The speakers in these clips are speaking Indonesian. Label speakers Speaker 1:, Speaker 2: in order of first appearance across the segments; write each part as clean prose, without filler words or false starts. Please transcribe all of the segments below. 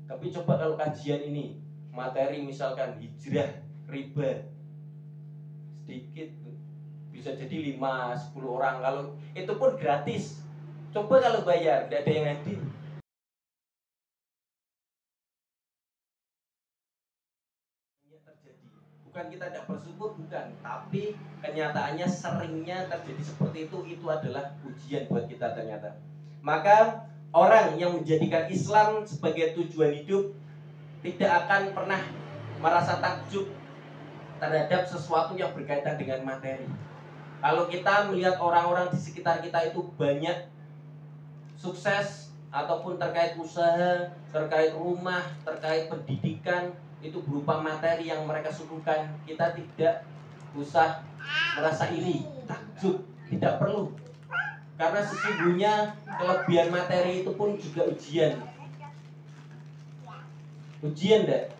Speaker 1: Tapi coba kalau kajian ini materi misalkan hijrah, riba, sedikit bisa jadi 5-10 orang, kalau itu pun gratis. Coba kalau bayar, tidak ada yang hadir. Terjadi. Bukan kita tidak bersyukur, bukan, tapi kenyataannya seringnya terjadi seperti itu adalah ujian buat kita ternyata. Maka orang yang menjadikan Islam sebagai tujuan hidup tidak akan pernah merasa takjub terhadap sesuatu yang berkaitan dengan materi. Kalau kita melihat orang-orang di sekitar kita itu banyak sukses ataupun terkait usaha, terkait rumah, terkait pendidikan, itu berupa materi yang mereka suguhkan, kita tidak usah merasa iri, takjub, tidak perlu. Karena sesungguhnya kelebihan materi itu pun juga ujian. Ujian deh.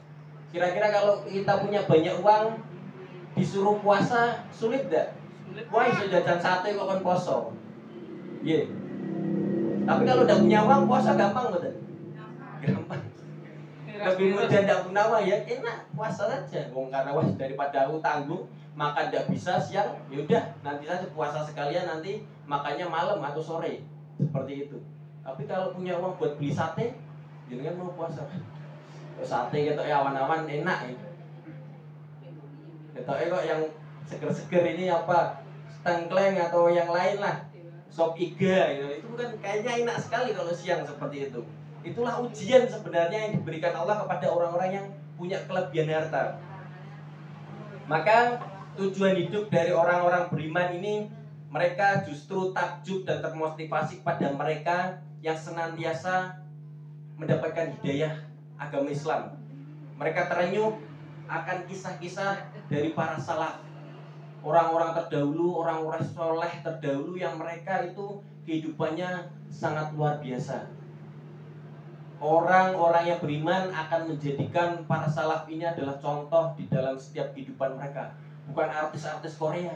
Speaker 1: Kira-kira kalau kita punya banyak uang, disuruh puasa, sulit deh. Wah, iso jajan sate kok kan poso. Iya. Tapi kalau udah punya uang, puasa gampang betul. Gampang. Lebih mudah tidak punya uang ya enak, puasa saja. Karena wah daripada aku tanggung makan tidak bisa siang, yaudah nanti saja puasa sekalian, nanti makannya malam atau sore, seperti itu. Tapi kalau punya uang buat beli sate, jangan mau puasa. Sate gitu ya awan-awan enak ya. Gitu kok yang seger-seger ini apa, tengkleng atau yang lain lah, sop iga gitu. Itu kan kayaknya enak sekali kalau siang seperti itu. Itulah ujian sebenarnya yang diberikan Allah kepada orang-orang yang punya kelebihan harta. Maka tujuan hidup dari orang-orang beriman ini, mereka justru takjub dan termotivasi pada mereka yang senantiasa mendapatkan hidayah agama Islam. Mereka terenyuh akan kisah-kisah dari para salaf, orang-orang terdahulu, orang-orang soleh terdahulu yang mereka itu kehidupannya sangat luar biasa. Orang-orang yang beriman akan menjadikan para salaf ini adalah contoh di dalam setiap kehidupan mereka. Bukan artis-artis Korea.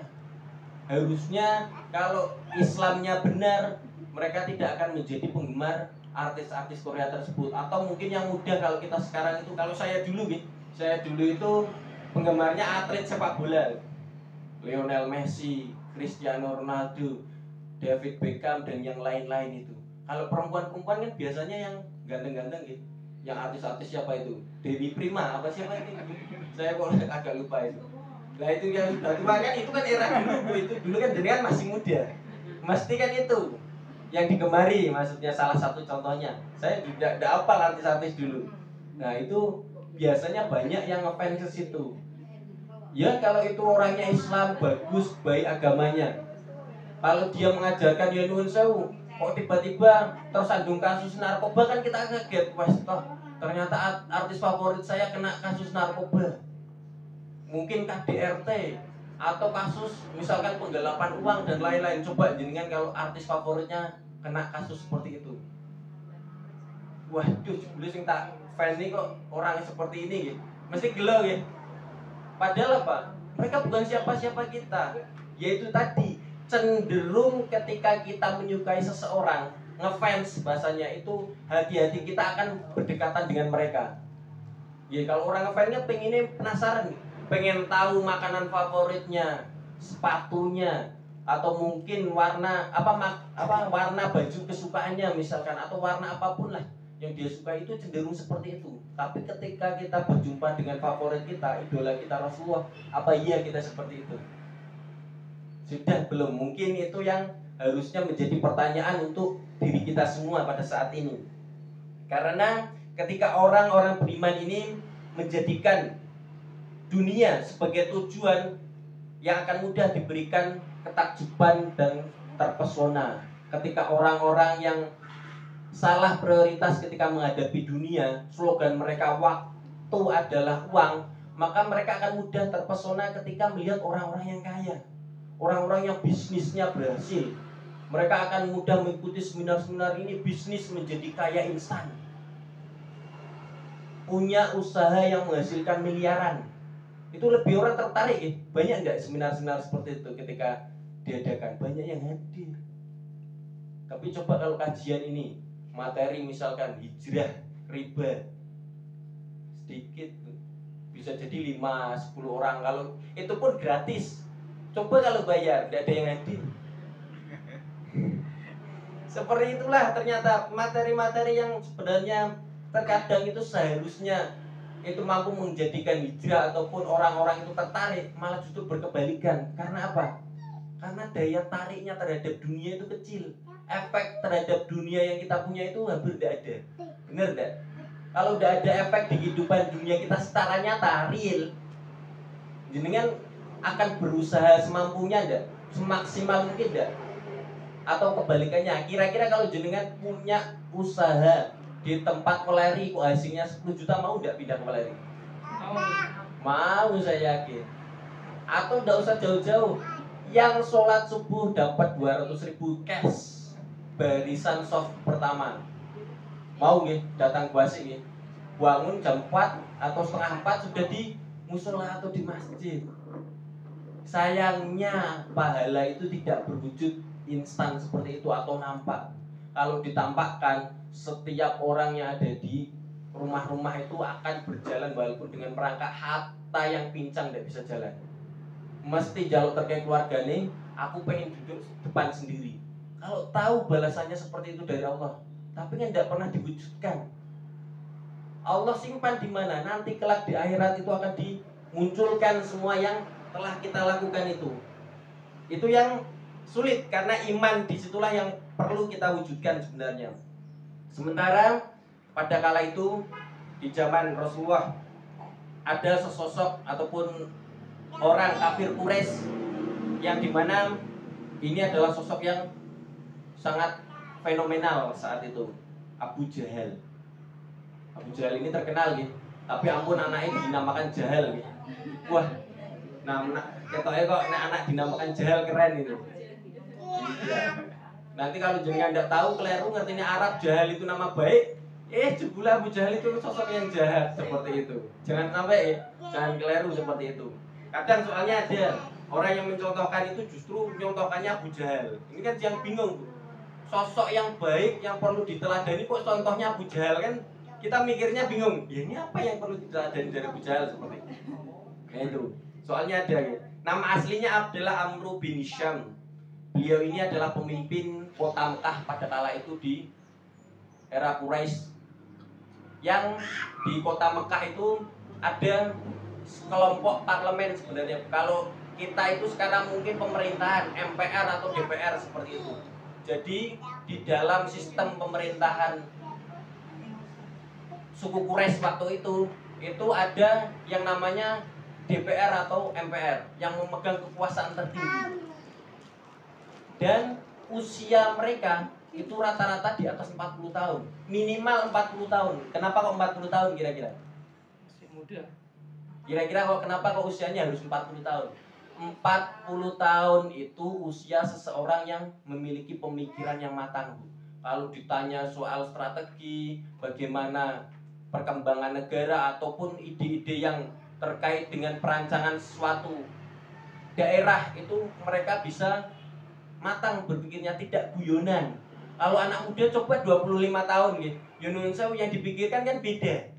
Speaker 1: Harusnya kalau Islamnya benar, mereka tidak akan menjadi penggemar artis-artis Korea tersebut. Atau mungkin yang muda kalau kita sekarang itu, kalau saya dulu itu penggemarnya atlet sepak bola, Lionel Messi, Cristiano Ronaldo, David Beckham, dan yang lain-lain itu. Kalau perempuan-perempuan kan biasanya yang ganteng-ganteng gitu. Yang artis-artis siapa itu? Dewi Prima, apa siapa itu? Saya kok agak lupa itu. Nah itu yang sudah tua kan, itu kan era dulu. Itu dulu kan jenengan masih muda. Mesti kan itu yang digemari, maksudnya salah satu contohnya. Saya tidak hafal artis-artis dulu. Nah itu biasanya banyak yang ngefans ke situ. Ya kalau itu orangnya Islam, bagus, baik agamanya. Kalau dia mengajarkan ya nuwun sewu, kok tiba-tiba tersandung kasus narkoba, kan kita kaget. Wah, toh ternyata artis favorit saya kena kasus narkoba. Mungkin KDRT atau kasus misalkan penggelapan uang dan lain-lain. Coba jenengan kalau artis favoritnya kena kasus seperti itu. Waduh, jebule sing tak fan ini kok orang seperti ini gitu. Mesti gelo ya. Padahal apa? Mereka bukan siapa-siapa kita. Yaitu tadi, cenderung ketika kita menyukai seseorang, ngefans bahasanya itu, hati-hati kita akan berdekatan dengan mereka. Ya kalau orang ngefansnya pengennya penasaran, pengen tahu makanan favoritnya, sepatunya, atau mungkin warna warna baju kesukaannya misalkan, atau warna apapun lah yang dia suka, itu cenderung seperti itu. Tapi ketika kita berjumpa dengan favorit kita, idola kita Rasulullah, apa iya kita seperti itu? Sudah belum? Mungkin itu yang harusnya menjadi pertanyaan untuk diri kita semua pada saat ini. Karena ketika orang-orang beriman ini menjadikan dunia sebagai tujuan, yang akan mudah diberikan ketakjuban dan terpesona. Ketika orang-orang yang salah prioritas ketika menghadapi dunia, slogan mereka waktu adalah uang, maka mereka akan mudah terpesona ketika melihat orang-orang yang kaya, orang-orang yang bisnisnya berhasil. Mereka akan mudah mengikuti seminar-seminar ini, bisnis menjadi kaya instan, punya usaha yang menghasilkan miliaran. Itu lebih orang tertarik ya. Banyak enggak seminar-seminar seperti itu ketika diadakan? Banyak yang hadir. Tapi coba kalau kajian ini materi misalkan hijrah, riba, sedikit, bisa jadi 5-10 orang, kalau itu pun gratis. Coba kalau bayar, tidak ada yang hadir. Seperti itulah ternyata materi-materi yang sebenarnya terkadang itu seharusnya itu mampu menjadikan hijrah ataupun orang-orang itu tertarik, malah justru berkebalikan. Karena apa? Karena daya tariknya terhadap dunia itu kecil. Efek terhadap dunia yang kita punya itu hampir tidak ada. Benar tidak? Kalau tidak ada efek di kehidupan dunia kita secara nyata, real, jenengan akan berusaha semampunya tidak? Semaksimal mungkin tidak? Atau kebalikannya, kira-kira kalau jenengan punya usaha di tempat peleri kok hasilnya 10 juta, mau tidak pindah ke peleri? Mau, saya yakin. Atau tidak usah jauh-jauh, yang sholat subuh dapat 200.000 cash barisan soft pertama, mau nih datang kuasi nih, bangun jam 4 atau setengah 4 sudah di musola atau di masjid. Sayangnya pahala itu tidak berwujud instan seperti itu atau nampak. Kalau ditampakkan, setiap orang yang ada di rumah-rumah itu akan berjalan walaupun dengan merangkak, hatta yang pincang tidak bisa jalan. Mesti jalur terkait keluarga nih, aku pengen duduk depan sendiri. Kalau tahu balasannya seperti itu dari Allah, tapi kan tidak pernah diwujudkan. Allah simpan di mana? Nanti kelak di akhirat itu akan dimunculkan semua yang telah kita lakukan itu. Itu yang sulit, karena iman disitulah yang perlu kita wujudkan sebenarnya. Sementara pada kala itu di zaman Rasulullah ada sesosok ataupun orang kafir Quraisy yang dimana ini adalah sosok yang sangat fenomenal saat itu, Abu Jahal. Abu Jahal ini terkenal gitu, tapi ampun anaknya dinamakan Jahal gitu. Wah, nah ketoknya kok anak dinamakan Jahal, keren itu. Iya. Nanti kalau jenengan tidak tahu, keliru ngertinya Arab, Jahal itu nama baik, jebula Abu Jahal itu sosok yang jahat seperti itu. Jangan sampai jangan keliru seperti itu. Kadang soalnya ada orang yang mencontohkan itu justru nyontohkannya Abu Jahal. Ini kan yang bingung tuh. Sosok yang baik yang perlu diteladani kok contohnya Abu Jahal, kan kita mikirnya bingung. Ya ini apa yang perlu diteladani dari Abu Jahal seperti itu? Nah itu. Soalnya ada ya. Nama aslinya adalah Amru bin Hisham. Beliau ini adalah pemimpin kota Mekah pada kala itu di era Quraisy. Yang di kota Mekah itu ada kelompok parlemen sebenarnya. Kalau kita itu sekarang mungkin pemerintahan, MPR atau DPR seperti itu. Jadi di dalam sistem pemerintahan suku Quraisy waktu itu ada yang namanya DPR atau MPR yang memegang kekuasaan tertinggi. Dan usia mereka itu rata-rata di atas 40 tahun. Minimal 40 tahun. Kenapa kok 40 tahun kira-kira?
Speaker 2: Masih muda.
Speaker 1: Kira-kira kok kenapa kok usianya harus 40 tahun? 40 tahun itu usia seseorang yang memiliki pemikiran yang matang. Kalau ditanya soal strategi, bagaimana perkembangan negara ataupun ide-ide yang terkait dengan perancangan suatu daerah, itu mereka bisa matang berpikirnya, tidak guyonan. Kalau anak muda coba 25 tahun gitu, Yunus yang dipikirkan kan beda.